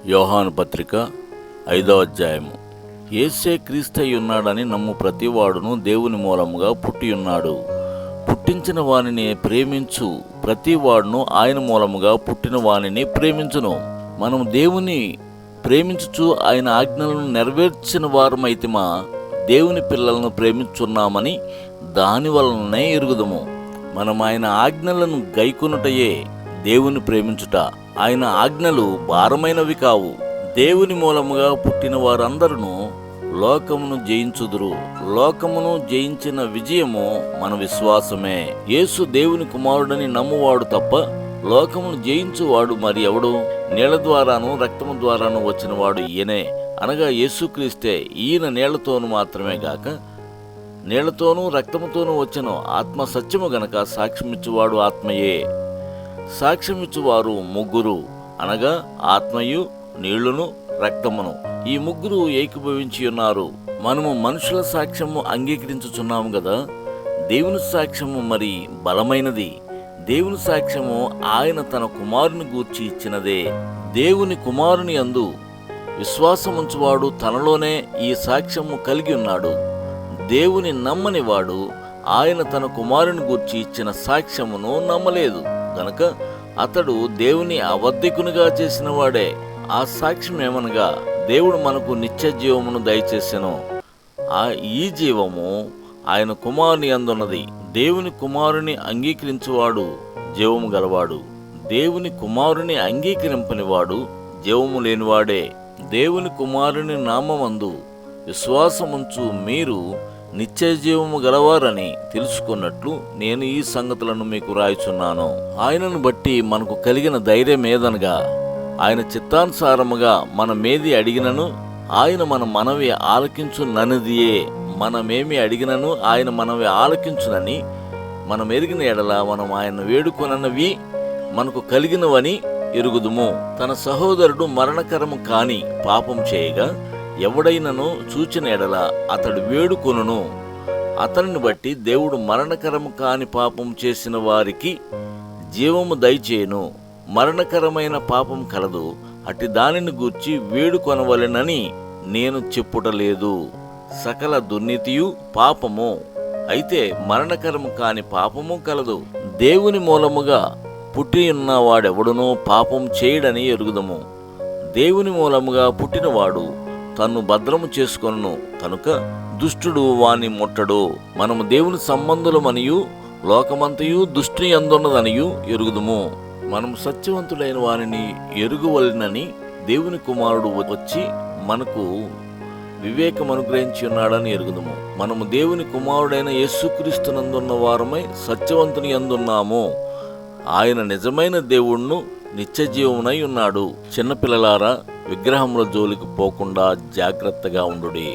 యోహాను పత్రిక 5వ అధ్యాయము. యేసే క్రీస్తయి ఉన్నాడని నమ్ము ప్రతివాడును దేవుని మూలముగా పుట్టియున్నాడు. పుట్టించిన వానిని ప్రేమించు ప్రతివాడును ఆయన మూలముగా పుట్టిన వానిని ప్రేమించును. మనము దేవుని ప్రేమించుచు ఆయన ఆజ్ఞలను నెరవేర్చిన వారమైతిమా దేవుని పిల్లలను ప్రేమించున్నామని దాని వలననే ఎరుగుదము. మనం ఆయన ఆజ్ఞలను గైకొనుటయే దేవుని ప్రేమించుట. ఆయన ఆజ్ఞలు భారమైనవి కావు. దేవుని మూలముగా పుట్టిన వారందరూ లోకమును జయించుదురు. లోకమును జయించిన విజయము మన విశ్వాసమే. యేసు దేవుని కుమారుడని నమ్మువాడు తప్ప లోకమును జయించువాడు మరి ఎవడు? నీళ్ల ద్వారాను రక్తము ద్వారాను వచ్చినవాడు ఈయనే, అనగా యేసుక్రీస్తే. ఈయన నీళ్లతోనూ మాత్రమే గాక నీళ్లతోనూ రక్తముతోనూ వచ్చెను. ఆత్మ సత్యము గనక సాక్ష్యమిచ్చువాడు ఆత్మయే. సాక్ష్యమిచ్చువారు ముగ్గురు, అనగా ఆత్మయు నీళ్లును రక్తమును. ఈ ముగ్గురు ఏకీభవించి ఉన్నారు. మనము మనుషుల సాక్ష్యము అంగీకరించుచున్నాము గదా. దేవుని సాక్ష్యము మరి బలమైనది. దేవుని సాక్ష్యము ఆయన తన కుమారుని గూర్చి ఇచ్చినదే. దేవుని కుమారుని యందు విశ్వాసముంచువాడు తనలోనే ఈ సాక్ష్యము కలిగి ఉన్నాడు. దేవుని నమ్మని వాడు ఆయన తన కుమారుని గూర్చి ఇచ్చిన సాక్ష్యమును నమ్మలేదు గనక అతడు దేవుని అబద్ధికునిగా చేసిన వాడే. ఆ సాక్ష్యం ఏమనగా దేవుడు మనకు నిత్య జీవమును దయచేసెను. ఈ జీవము ఆయన కుమారుని యందున్నది. దేవుని కుమారుని అంగీకరించువాడు జీవము గలవాడు. దేవుని కుమారుని అంగీకరింపనివాడు జీవము లేనివాడే. దేవుని కుమారుని నామమందు విశ్వాసముంచు మీరు నిత్య జీవము గలవారని తెలుసుకున్నట్లు నేను ఈ సంగతులను మీకు రాయుచున్నాను. ఆయనను బట్టి మనకు కలిగిన ధైర్యం ఏదనగా, ఆయన చిత్తానుసారముగా మనమేది అడిగినను ఆయన మన మనవి ఆలకించుననిదియే. మనమేమి అడిగినను ఆయన మనవి ఆలకించునని మనం ఎరిగిన ఎడల మనం ఆయన వేడుకొనవి మనకు కలిగినవని ఎరుగుదుము. తన సహోదరుడు మరణకరము కాని పాపం చేయగా ఎవడైనను చూచిన ఎడల అతడు వేడుకొనును. అతనిని బట్టి దేవుడు మరణకరము కాని పాపం చేసిన వారికి జీవము దయచేయును. మరణకరమైన పాపం కలదు, అట్టి దానిని గూర్చి వేడుకొనవలెనని నేను చెప్పుటలేదు. సకల దుర్నీతియు పాపము, అయితే మరణకరము కాని పాపము కలదు. దేవుని మూలముగా పుట్టి ఉన్న వాడెవడునో పాపం చేయడని ఎరుగుదము. దేవుని మూలముగా పుట్టినవాడు తన్ను భద్రము చేసుకొనును కనుక దుష్టుడు వాని ముట్టడు. మనము దేవుని సంబంధులమనియు లోకమంతయు దుష్టుని అందున్నదనియు ఎరుగుదుము. మనము సత్యవంతుడైన వారిని ఎరుగువలెనని దేవుని కుమారుడు వచ్చి మనకు వివేకం అనుగ్రహించి ఉన్నాడని ఎరుగుదుము. మనము దేవుని కుమారుడైన యేసుక్రీస్తునందున్న వారమై సత్యవంతుని అందున్నాము. ఆయన నిజమైన దేవుణ్ణు నిత్య జీవమునై ఉన్నాడు. చిన్నపిల్లలారా, విగ్రహముల జోలికి పోకుండా జాగ్రత్తగా ఉండుడి.